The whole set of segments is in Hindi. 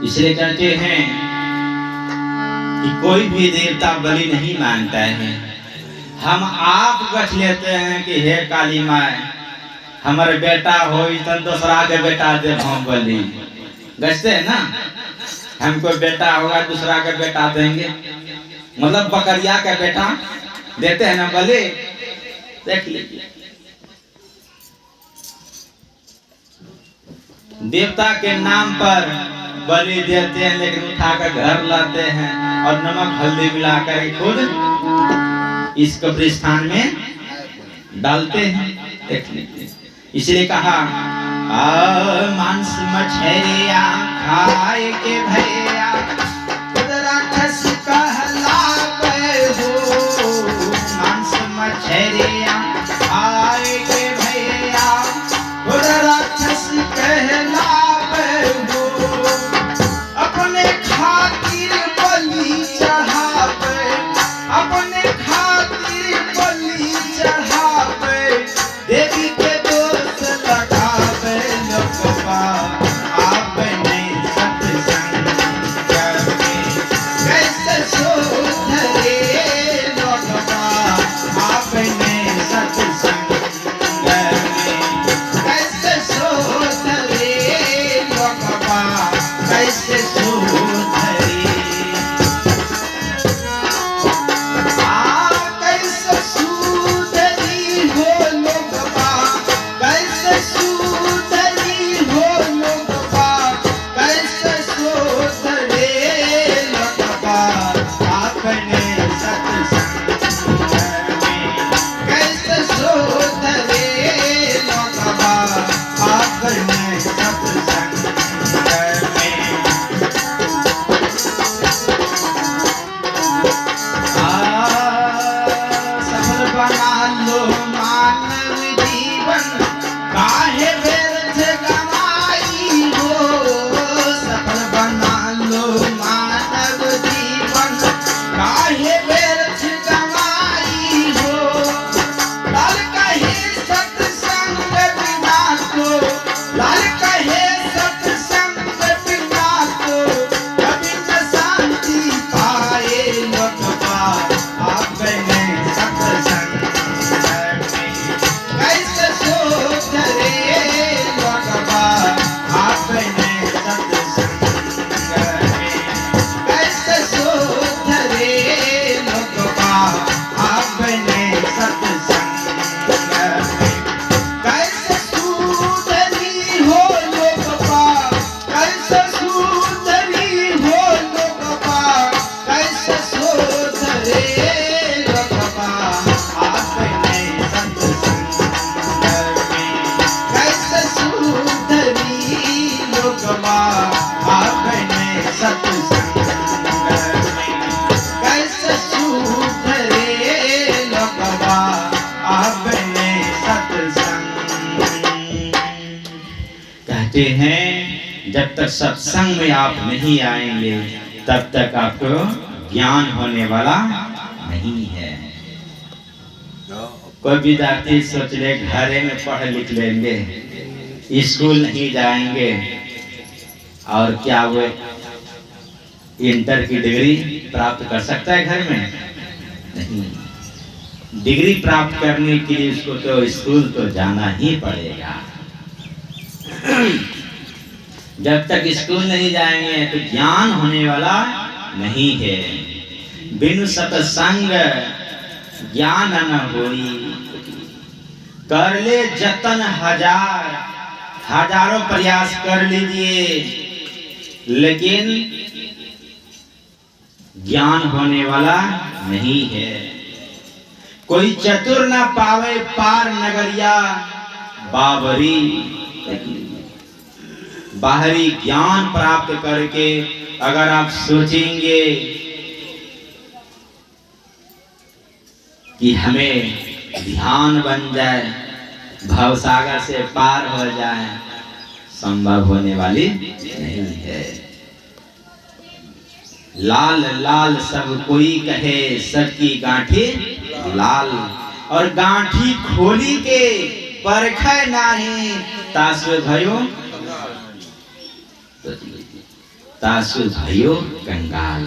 इसलिए कहते हैं कि कोई भी देवता बलि नहीं मांगता है। हम आप गछ लेते हैं कि हे काली माँ हमारे बेटा हो तो दूसरा के बेटा दे हम बलि गछते हैं ना। हमको बेटा होगा दूसरा का बेटा देंगे, मतलब बकरिया का बेटा देते हैं ना बलि। देख लीजिए देवता के नाम पर बलि देते हैं, लेकिन उठाकर घर लाते हैं और नमक हल्दी मिलाकर खुद इस कब्रिस्तान में डालते हैं। देख लीजिए इसलिए कहा मांस मछलियां खाए के भैया खुद राक्षस कहलावे हो। मांस मछलियां खाए के भैया खुद राक्षस कहलावे हो। अपने खातिर बलि चढ़ावे, अपने खातिर बलि चढ़ावे, देवी के दोष लगावे लोगवा। आपने सत्संग करके कैसे सुधरे लोगवा। आपने सत्संग करके कैसे सुधरे लोगवा, कैसे सुधरे। कैसे सुधरी हो लोगवा, कैसे सुधरी हो लोगवा, कैसे सुधरे लोगवा। आपने सत्संग में कैसे सुधरे लोगवा। आपने सत्संग में सफल बना लो मानव जीवन, काहे व्यर्थ गवाई हो। सफल बना लो मानव जीवन, काहे व्यर्थ गवाई हो। लाल कहे सत्संग बिना को, लाल कहे सत्संग बिना को कभी न शांति पाए लोगवा। आपने सत्संग में कैसे सुधरे लोगवा। आपने सत्संग में कैसे सुधरे लोगवा। आपने सत्संग में कैसे सुधरी हो लोगवा। कैसे सुधरी हो लोगवा, कैसे सुधरे लोगवा। आपने सत्संग में कैसे सुधरी लोगवा। आपने सत्संग में कैसे सुधरे लोगवा। आपने सत्संग। कहते हैं जब तक सत्संग में आप नहीं आएंगे तब तक आपको ज्ञान होने वाला नहीं है। कोई विद्यार्थी सोच ले घरे में पढ़ लिख लेंगे, स्कूल नहीं जाएंगे और क्या वो इंटर की डिग्री प्राप्त कर सकता है घर में? नहीं। डिग्री प्राप्त करने के लिए उसको तो स्कूल तो जाना ही पड़ेगा। जब तक स्कूल नहीं जाएंगे तो ज्ञान होने वाला नहीं है। बिनु सत्संग ज्ञान न होई। कर ले जतन हजार, हजारों प्रयास कर लीजिए, लेकिन ज्ञान होने वाला नहीं है। कोई चतुर न पावे पार नगरिया बाबरी। बाहरी ज्ञान प्राप्त करके अगर आप सोचेंगे कि हमें ध्यान बन जाए, भवसागर से पार हो जाए, संभव होने वाली नहीं है। लाल लाल सब कोई कहे, सबकी गांठी लाल। और गांठी खोली के परखे नाही, तासवे भयो तासु भयो कंगाल,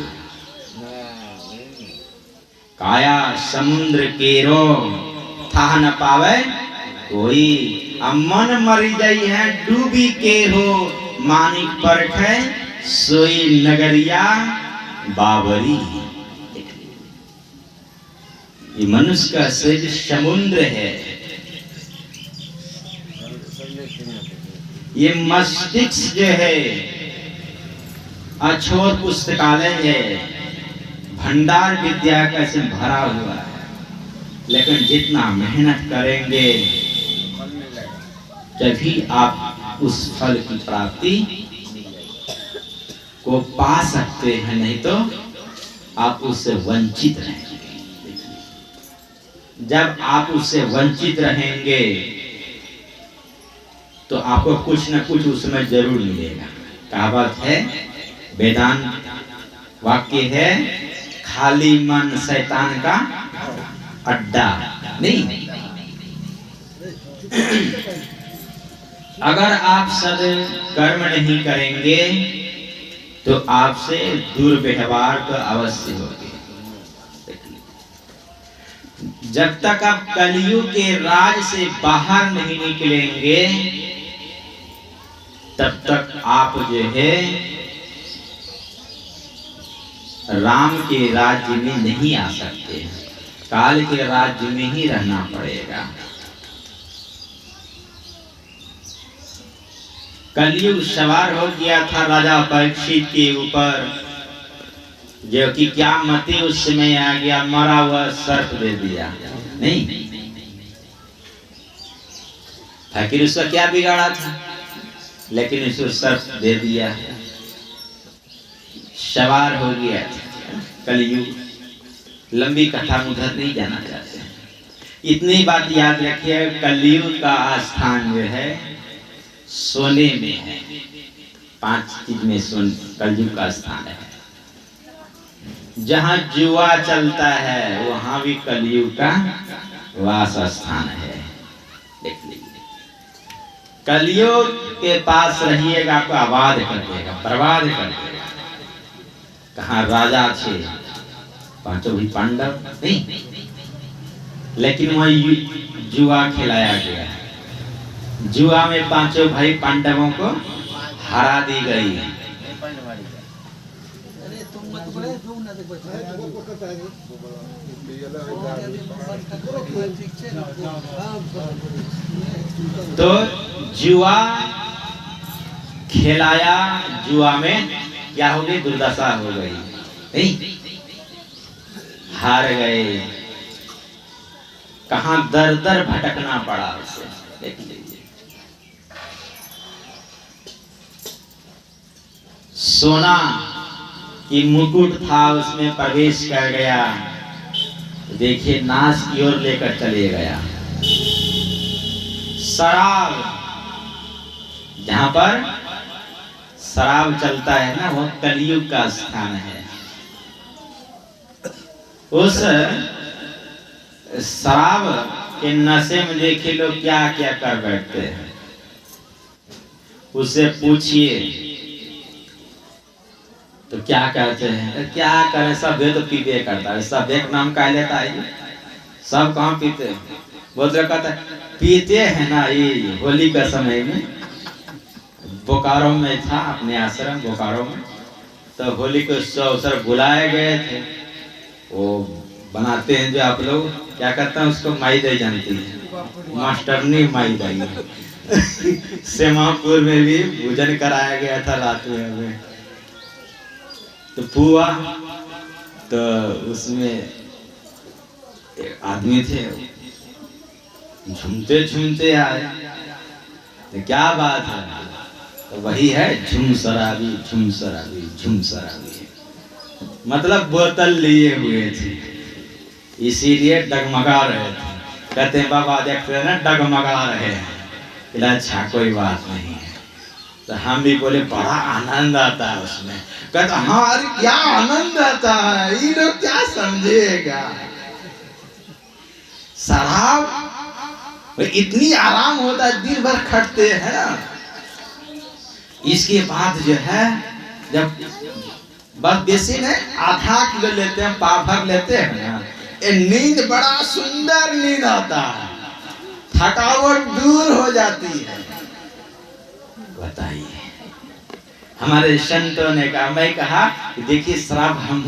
काया समुद्र केरो था न पावे कोई, मन मरी गई है डूबी के हो, मानिक परखे सोई नगरिया बाबरी। ये मनुष्य का शरीर समुद्र है, ये मस्तिष्क जो है अछोर पुस्तकालय है, भंडार विद्या का इसमें भरा हुआ है। लेकिन जितना मेहनत करेंगे तभी आप उस फल की प्राप्ति को पा सकते हैं, नहीं तो आप उससे वंचित रहेंगे। जब आप उससे वंचित रहेंगे तो आपको कुछ न कुछ उसमें जरूर मिलेगा। कहावत है, वेदांत वाक्य है, खाली मन शैतान का अड्डा नहीं। अगर आप सद्कर्म नहीं करेंगे तो आपसे दुर्व्यवहार तो अवश्य होगी। जब तक आप कलयुग के राज से बाहर नहीं निकलेंगे तब तक आप जो है राम के राज्य में नहीं आ सकते, काल के राज्य में ही रहना पड़ेगा। कलयुग सवार हो गया था राजा परीक्षित के ऊपर, जो कि क्या मति उस समय आ गया, मरा हुआ सर्प दे दिया। नहीं, आखिर उसका क्या बिगाड़ा था, लेकिन उसको सर्प दे दिया, सवार हो गया कलयुग। लंबी कथा उधर नहीं जाना चाहते, इतनी बात याद रखिए, कलयुग का स्थान जो है सोने में है। 5 चीज में कलयुग का स्थान है। जहां जुआ चलता है वहां भी कलयुग का वास स्थान है। देख लीजिए, कलयुग के पास रहिएगा, आपको आबाद कर देगा, बर्बाद कर देगा। कहाँ राजा थे, पांचों भी पांडव नहीं, लेकिन वही जुआ खिलाया गया। जुआ में पांचों भाई पांडवों को हरा दी गई। तो जुआ खिलाया, जुआ में क्या हो गई, दुर्दशा हो गई, नहीं, हार गए। कहां दर दर भटकना पड़ा उसे। देख लीजिए, सोना की मुकुट था, उसमें प्रवेश कर गया, देखिए नाश की ओर लेकर चले गया। शराब, जहां पर शराब चलता है ना, वो कलयुग का स्थान है। उस शराब के नशे में देखिए लोग क्या क्या कर बैठते हैं। उससे पूछिए तो क्या कहते हैं, क्या करें, सब तो पीबे करता है, सब एक नाम का लेता है, सब कहाँ पीते हैं। बहुत लोग कहता है पीते हैं ना। ये होली का समय में बोकारो में था, अपने आश्रम बोकारो में, तो होली के अवसर बुलाए गए थे। वो बनाते हैं जो आप लोग क्या करते हैं, उसको माई दही जानती है, मास्टरनी माई दही। सेमापुर में भी भोजन कराया गया था रात में हमें। तो पुआ, तो उसमें एक आदमी थे, झूमते झूमते आए। तो क्या बात है, तो वही है झूम शराबी, झूम शराबी, झूम शराबी, मतलब बोतल लिए हुए थे, इसीलिए डगमगा रहे थे। कहते हैं बाबा देखते हैं ना डगमगा रहे हैं। अच्छा कोई बात नहीं है। तो हम भी बोले बड़ा आनंद आता है उसमें। कहते हाँ, अरे क्या आनंद आता है, ये लोग क्या समझेगा। शराब इतनी आराम होता है, दिन भर खटते हैं ना, इसके बाद जो है जब बस बेसी नहीं आधा किलो लेते हैं, पाभर लेते हैं ना, ये नींद बड़ा सुंदर नींद आता है, थकावट दूर हो जाती है। बताइए, हमारे संतों ने कहा, मैं कहा देखिए शराब हम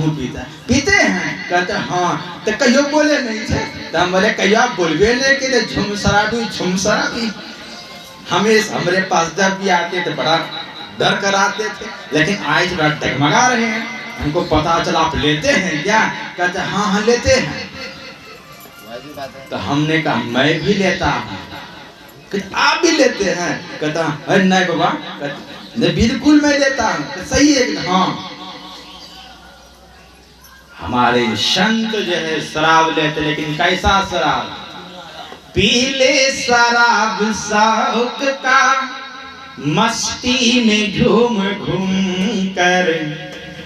पीते हैं, कहते हाँ, तो कहियो बोले नहीं थे, तो हम बोले कहियो आप बोलबे नहीं कि झुम शराबी। हमारे पास जब भी आते थे बड़ा डर कराते थे, लेकिन आज बड़ा डगमगा रहे हैं, हमको पता चला आप लेते हैं क्या, कहते हाँ हाँ लेते हैं। तो हमने कहा मैं भी लेता हूँ, आप भी लेते हैं, कहता अरे नहीं बाबा, कहते बिल्कुल मैं लेता हूँ, सही है कि हाँ। हमारे संत जो है शराब लेते, लेकिन कैसा शराब, पीले शराब शौक का, मस्ती में घूम घूम कर,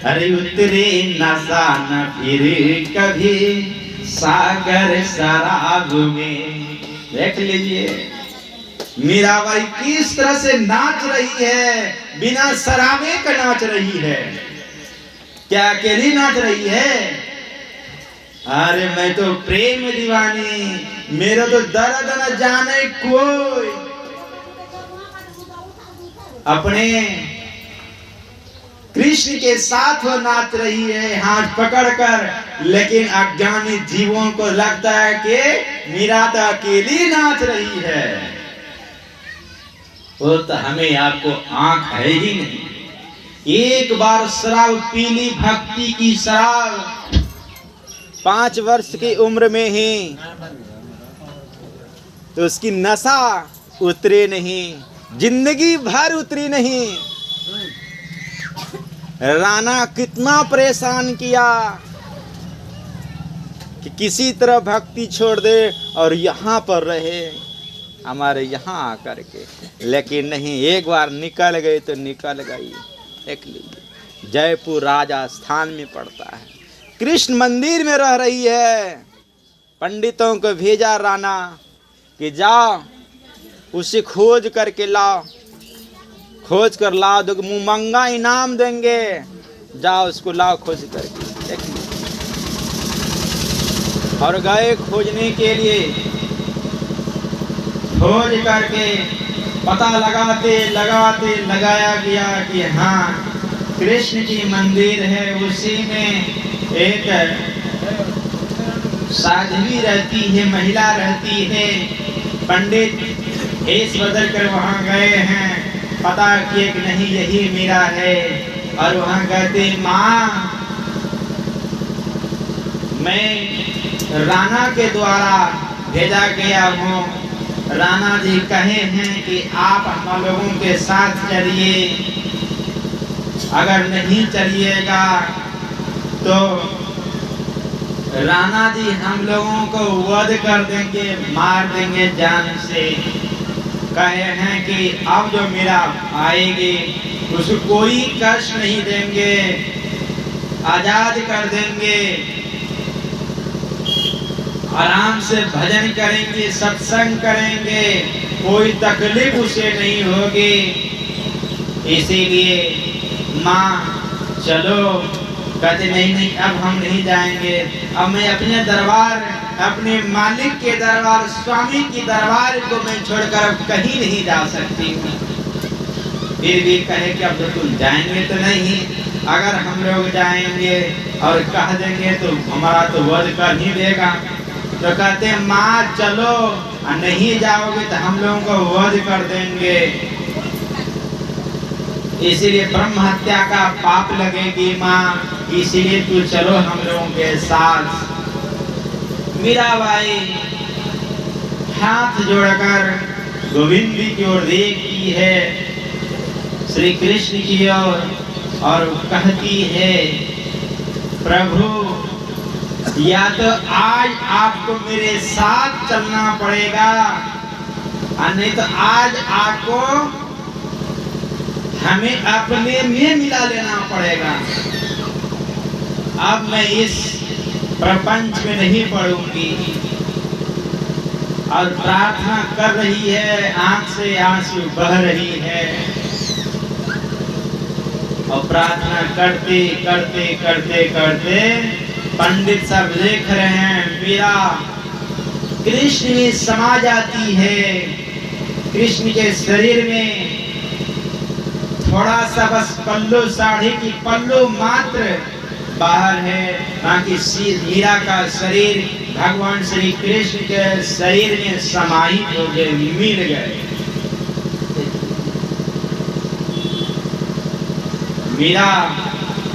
अरे उतरे नशा न फिर कभी सागर शराब में। देख लीजिए मीराबाई किस तरह से नाच रही है, बिना शराबे का नाच रही है, क्या अकेली नाच रही है। अरे मैं तो प्रेम दीवानी, मेरा तो दर्द न जाने कोई। अपने कृष्ण के साथ वो नाच रही है हाथ पकड़कर, लेकिन अज्ञानी जीवों को लगता है कि मीरा तो अकेली नाच रही है। वो तो हमें आपको आंख है ही नहीं। एक बार शराब पी ली, भक्ति की शराब, 5 वर्ष की उम्र में ही, तो उसकी नशा उतरे नहीं, जिंदगी भर उतरी नहीं। राणा कितना परेशान किया कि किसी तरह भक्ति छोड़ दे और यहाँ पर रहे, हमारे यहाँ आकर के, लेकिन नहीं, एक बार निकल गए तो निकल गई। देख लीजिए जयपुर राजस्थान में पड़ता है, कृष्ण मंदिर में रह रही है। पंडितों को भेजा राणा कि जाओ उसे खोज करके लाओ, खोज कर लाओ, तो मुंह इनाम देंगे, जाओ उसको लाओ खोज करके। देखिए और गए खोजने के लिए, खोज करके पता लगाते लगाते लगाया गया कि हाँ कृष्ण की मंदिर है, उसी में एक साध्वी रहती है, महिला रहती है। पंडित भेष बदल कर वहाँ गए हैं, पता किए कि नहीं यही मीरा है, और वहाँ कहते माँ मैं राणा के द्वारा भेजा गया हूँ, राणा जी कहे हैं कि आप हम लोगों के साथ चलिए, अगर नहीं चलिएगा तो राणा जी हम लोगों को वध कर देंगे, मार देंगे जान से। कहे हैं कि अब जो मेरा आएगी उसको कोई कष्ट नहीं देंगे, आजाद कर देंगे, आराम से भजन करेंगे, सत्संग करेंगे, कोई तकलीफ उसे नहीं होगी। इसीलिए माँ चलो, कहते नहीं नहीं अब हम नहीं जाएंगे, अब मैं अपने दरबार, अपने मालिक के दरबार, स्वामी की दरबार को मैं छोड़कर अब कहीं नहीं जा सकती हूँ। फिर भी कहे कि अब तो तुम जाएंगे तो नहीं, अगर हम लोग जाएंगे और कह देंगे तो हमारा तो वध कर ही देगा। तो कहते माँ चलो, नहीं जाओगे तो हम लोगों को वध कर देंगे, इसीलिए ब्रह्म हत्या का पाप लगेगी माँ, इसीलिए तू चलो हम लोगों के साथ। मीराबाई हाथ जोड़कर गोविंद की ओर देखती है, श्री कृष्ण की ओर, और कहती है प्रभु या तो आज आपको मेरे साथ चलना पड़ेगा, और नहीं तो आज आपको हमें अपने में मिला लेना पड़ेगा। अब मैं इस प्रपंच में नहीं पढ़ूंगी। और प्रार्थना कर रही है, आंख से आंसू बह रही है। और प्रार्थना करते करते करते करते पंडित सब देख रहे हैं मीरा कृष्ण में समा जाती है। कृष्ण के शरीर में थोड़ा सा बस पल्लू, साड़ी की पल्लू मात्र बाहर है, बाकी मीरा का शरीर भगवान श्री कृष्ण के शरीर में समाहित हो गए, मिल गए। मीरा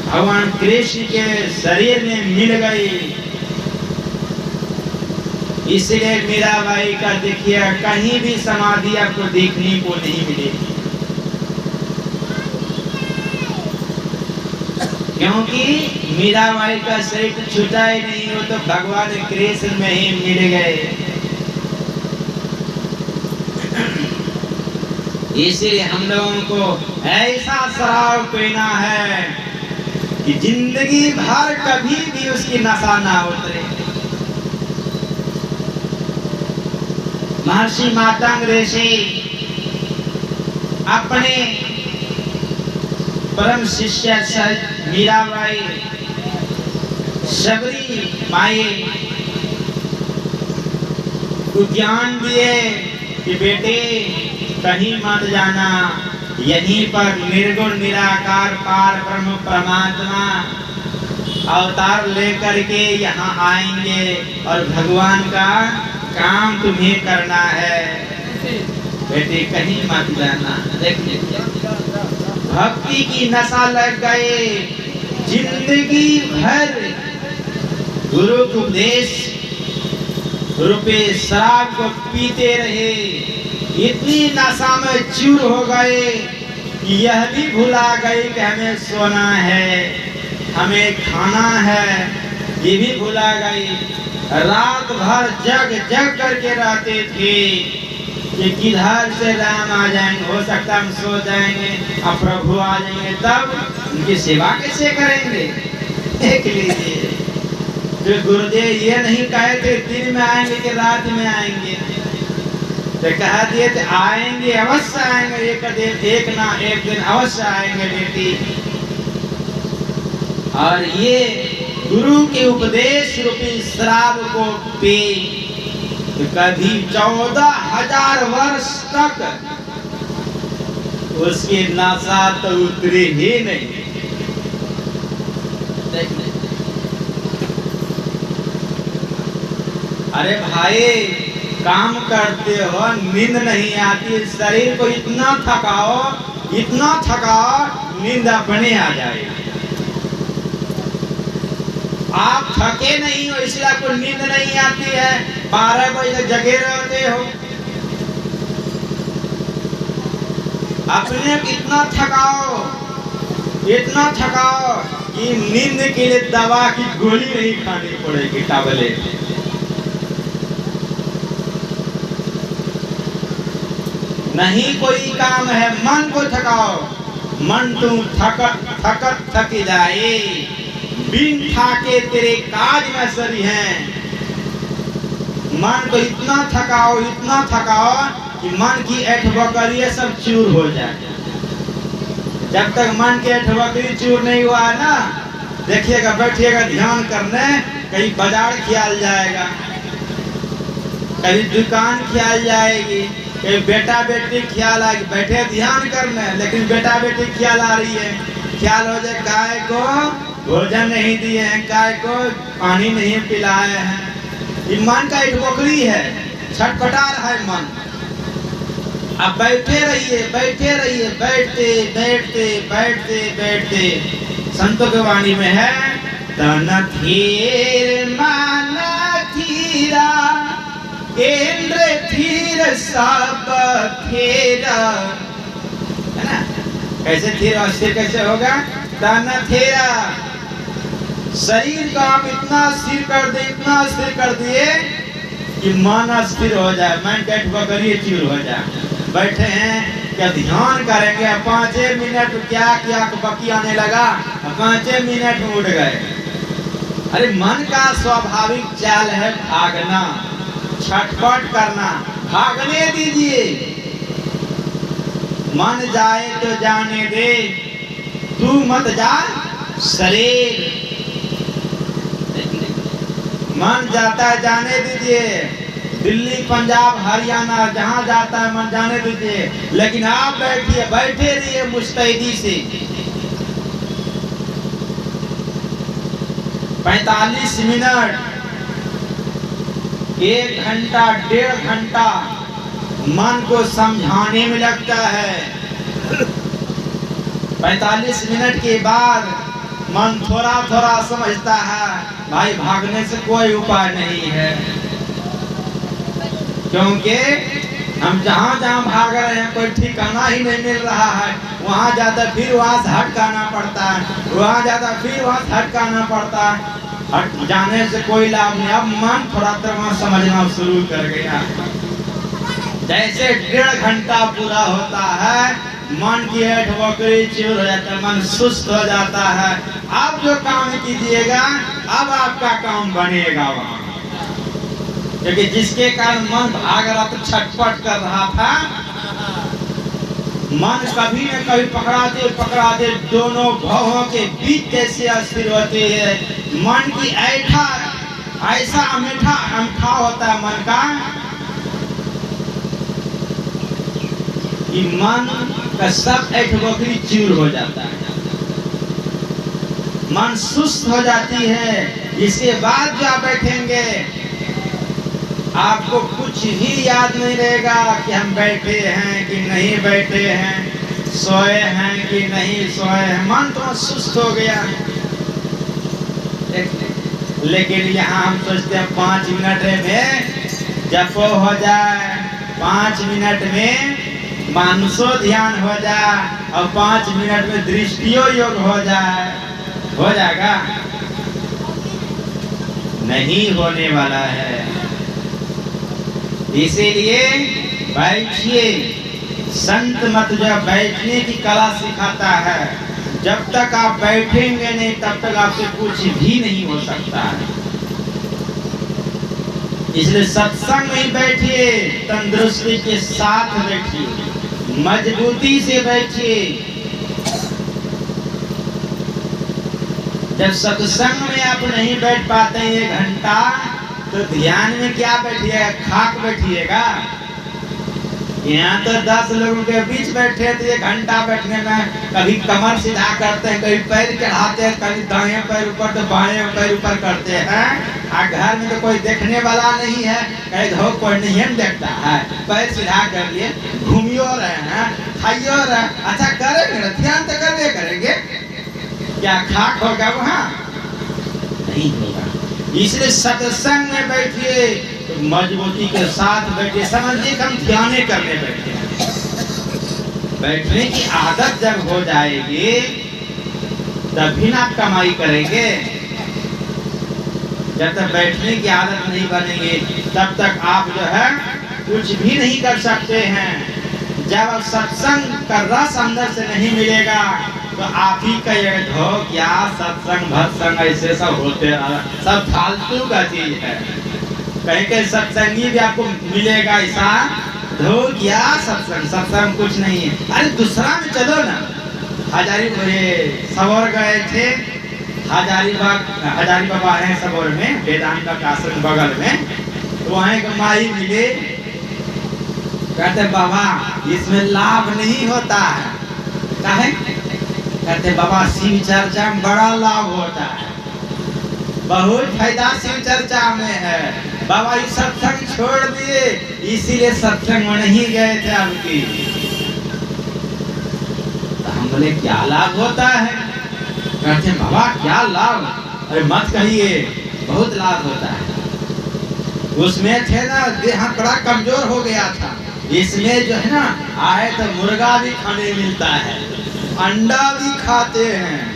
भगवान कृष्ण के शरीर में मिल गई। इसलिए मीराबाई का देखिए कहीं भी समाधि आपको देखने को नहीं मिलेगी, क्योंकि मीराबाई का शरीर छूटा ही नहीं, हो तो भगवान कृष्ण में ही मिल गए। इसलिए हम लोगों को ऐसा शराब पीना है कि जिंदगी भर कभी भी उसकी नशा ना उतरे। महर्षि मातंग ऋषि अपने परम शिष्य मीराबाई शबरी माई को ज्ञान दिए कि बेटे कहीं मत जाना, यहीं पर निर्गुण निराकार पार ब्रह्म परमात्मा अवतार लेकर के यहाँ आएंगे और भगवान का काम तुम्हें करना है, बेटे कहीं मत जाना। देखिए भक्ति की नशा लग गए, जिंदगी भर गुरु के उपदेश रूपे शराब को पीते रहे, इतनी नशा में चूर हो गए कि यह भी भुला गए कि हमें सोना है, हमें खाना है, ये भी भुला गई। रात भर जग जग करके रहते थे कि किधर से राम आ जाएंगे, हो सकता हम सो जाएंगे, अब प्रभु आ जाएंगे, तब उनकी सेवा कैसे करेंगे। देख लीजिए तो गुरुदेव ये नहीं कहे थे दिन में आएंगे कि रात में आएंगे, तो कहा दिए थे आएंगे, अवश्य आएंगे, एक ना एक दिन अवश्य आएंगे बेटी। और ये गुरु के उपदेश रूपी शराब को पी तो कभी 14,000 वर्ष तक उसकी नशा तो उतरी ही नहीं। अरे भाई काम करते हो, नींद नहीं आती, शरीर को इतना थकाओ, इतना थकाओ, नींद अपने आ जाएगी। आप थके नहीं हो इसलिए आपको नींद नहीं आती है, 12 बजे जगे रहते हो। अपने इतना थकाओ, इतना थकाओ कि नींद के लिए दवा की गोली नहीं खानी पड़ेगी, टैबलेट। नहीं कोई काम है, मन को थकाओ, मन तुम थक जाए, बिन ठाके तेरे काज में सरी हैं। मन को इतना थकाओ, इतना थकाओ कि मन की ऐठ-बकरी सब चूर हो जाए। जब तक मन की ऐठ-बकरी चूर नहीं हुआ है ना, देखिएगा बैठिएगा ध्यान करने, कहीं बाजार ख्याल जाएगा, कहीं दुकान ख्याल जाएगी, कहीं बेटा बेटी ख्याल आएगी, बैठे ध्यान करने, लेकिन बेटा बेटी ख्याल आ रही है, ख्याल हो जाए गाय को भोजन नहीं दिए हैं, गाय को पानी नहीं पिलाए हैं। ये मन का एक बकरी है, छटपटा रहा है मन। अब बैठे रहिए, बैठे रहिए, बैठते बैठते बैठते बैठते संतों की वाणी में है, तन थीर मन थीरा, इंद्र थीर सब थीरा, है ना। कैसे थीर और स्थिर कैसे होगा, तन थीरा, शरीर को आप इतना स्थिर कर दे, इतना स्थिर कर दिए कि मन स्थिर हो जाए, मन कैठ बकरी चूर हो जाए। बैठे हैं क्या ध्यान करेंगे, 5 मिनट क्या क्या बकी आने लगा, 5 मिनट में उठ गए। अरे मन का स्वाभाविक चाल है भागना, छटपट करना, भागने दीजिए। मन जाए तो जाने दे, तू मत जा शरीर। मन जाता है जाने दीजिए, दिल्ली पंजाब हरियाणा जहां जाता है मन जाने दीजिए, लेकिन आप बैठिए, बैठे रहिए मुस्तैदी से। 45 मिनट, 1 घंटा 1.5 घंटा मन को समझाने में लगता है। 45 मिनट के बाद मन थोड़ा थोड़ा समझता है भाई भागने से कोई उपाय नहीं है, क्योंकि हम जहां जहां भाग रहे हैं कोई ठिकाना ही नहीं मिल रहा है। वहां जाता फिर वहां से हटकाना पड़ता है, वहां जाता फिर वहां से हटकाना पड़ता है। हट जाने से कोई लाभ नहीं। अब मन थोड़ा थोड़ा समझना शुरू कर गया। जैसे 1.5 घंटा पूरा होता है, मन की ऐठ बकरी चूर हो जाता है, मन सुस्त हो जाता है। आप जो काम कीजिएगा अब आपका काम बनेगा वहां, क्योंकि जिसके कारण मन भाग रहा था, छटपट कर रहा था, मन कभी न कभी पकड़ा दे दोनों भवों के बीच कैसे अस्थिर होती है। मन की ऐठा ऐसा अमीठा होता है मन का कि मन का सब ऐठ बकरी चूर हो जाता है, मन सुस्त हो जाती है। इसके बाद जो आप बैठेंगे आपको कुछ ही याद नहीं रहेगा कि हम बैठे हैं कि नहीं बैठे हैं, सोए हैं कि नहीं सोए हैं, मन तो सुस्त हो गया। लेकिन यहाँ हम सोचते हैं 5 मिनट में जपो हो जाए, 5 मिनट में मानसो ध्यान हो जाए और 5 मिनट में दृष्टियो योग हो जाए। हो जाएगा? नहीं होने वाला है। इसीलिए बैठिए। संत मत जो बैठने की कला सिखाता है, जब तक आप बैठेंगे नहीं तब तक आपसे कुछ भी नहीं हो सकता है। इसलिए सत्संग में बैठिए, तंदुरुस्ती के साथ बैठिए, मजबूती से बैठिए। जब सत्संग में आप नहीं बैठ पाते हैं 1 घंटा, तो ध्यान में क्या बैठिएगा? खाक बैठिएगा। यहाँ तो 10 लोगों के बीच बैठे थे, 1 घंटा बैठने में कभी कमर सीधा करते हैं, कभी पैर चढ़ाते हैं, कभी दाएं पैर ऊपर तो बाएं पैर ऊपर करते हैं। और घर में तो कोई देखने वाला नहीं है, कहीं धो कोई नहीं देखता है, पैर सीधा कर लिए, घूमियो रहे हैं, खाइयो रहे। अच्छा करेंगे, ध्यान तो करने करेंगे, क्या खाक होगा वहाँ? नहीं होगा। इसलिए सत्संग में बैठिए तो मजबूती के साथ बैठिए। समझिए कि हम ध्यान करने बैठे। बैठने की आदत जब हो जाएगी तभी ना आप कमाई करेंगे। जब तक बैठने की आदत नहीं बनेगी तब तक आप जो है कुछ भी नहीं कर सकते हैं। जब सत्संग का रस अंदर से नहीं मिलेगा तो आप ही कहिए धो क्या सत्संग भत्संग ऐसे सब होते हैं, सब फालतू का चीज है। कहीं कहीं सत्संगी भी आपको मिलेगा ऐसा, धो क्या सत्संग, सत्संग कुछ नहीं है। अरे दूसरा में चलो ना। हजारी सबौर गए थे, हजारी बाबा है सबौर में, वेदांत का आश्रम बगल में। तो वहाँ एक माई मिले, कहते बाबा इसमें लाभ नहीं होता है। काहे? कहते बाबा शिव चर्चा में बड़ा लाभ होता है, बहुत फायदा शिव चर्चा में है। बाबा ये सत्संग छोड़ दिए, इसीलिए सत्संग में नहीं गए थे आपकी। तो हम बोले क्या लाभ होता है? कहते बाबा क्या लाभ? अरे मत कहिए, बहुत लाभ होता है। उसमें थे ना देह बड़ा कमजोर हो गया था, इसमें जो है ना आए तो मुर्गा भी खाने मिलता है, अंडा भी खाते हैं।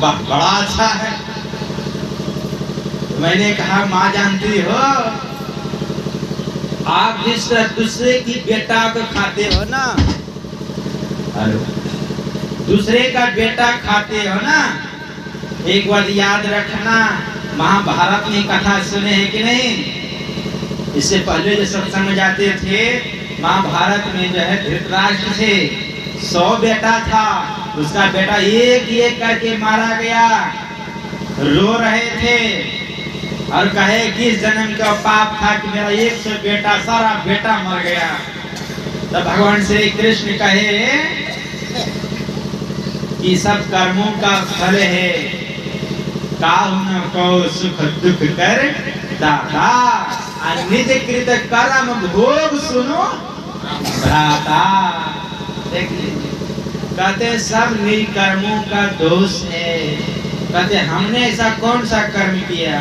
बड़ा अच्छा है। तो मैंने कहा माँ जानती हो, आप जिस तरह दूसरे की बेटा को खाते हो ना, दूसरे का बेटा खाते हो ना, एक बार याद रखना, महाभारत में कथा सुने हैं कि नहीं? इससे पहले जो सत्संग में जाते थे, महाभारत में जो है धृतराष्ट्र थे, 100 बेटा था, उसका बेटा एक एक करके मारा गया। रो रहे थे और कहे किस जन्म का पाप था कि मेरा एक से बेटा सारा बेटा मर गया। तब भगवान श्री कृष्ण कहे कि सब कर्मों का फल है, काहु न को सुख दुख कर दाता, निज कृत कर्म भोग सुनो भ्राता। देख लीजिए, कहते सब निज कर्मों का दोष है। कहते हमने ऐसा कौन सा कर्म किया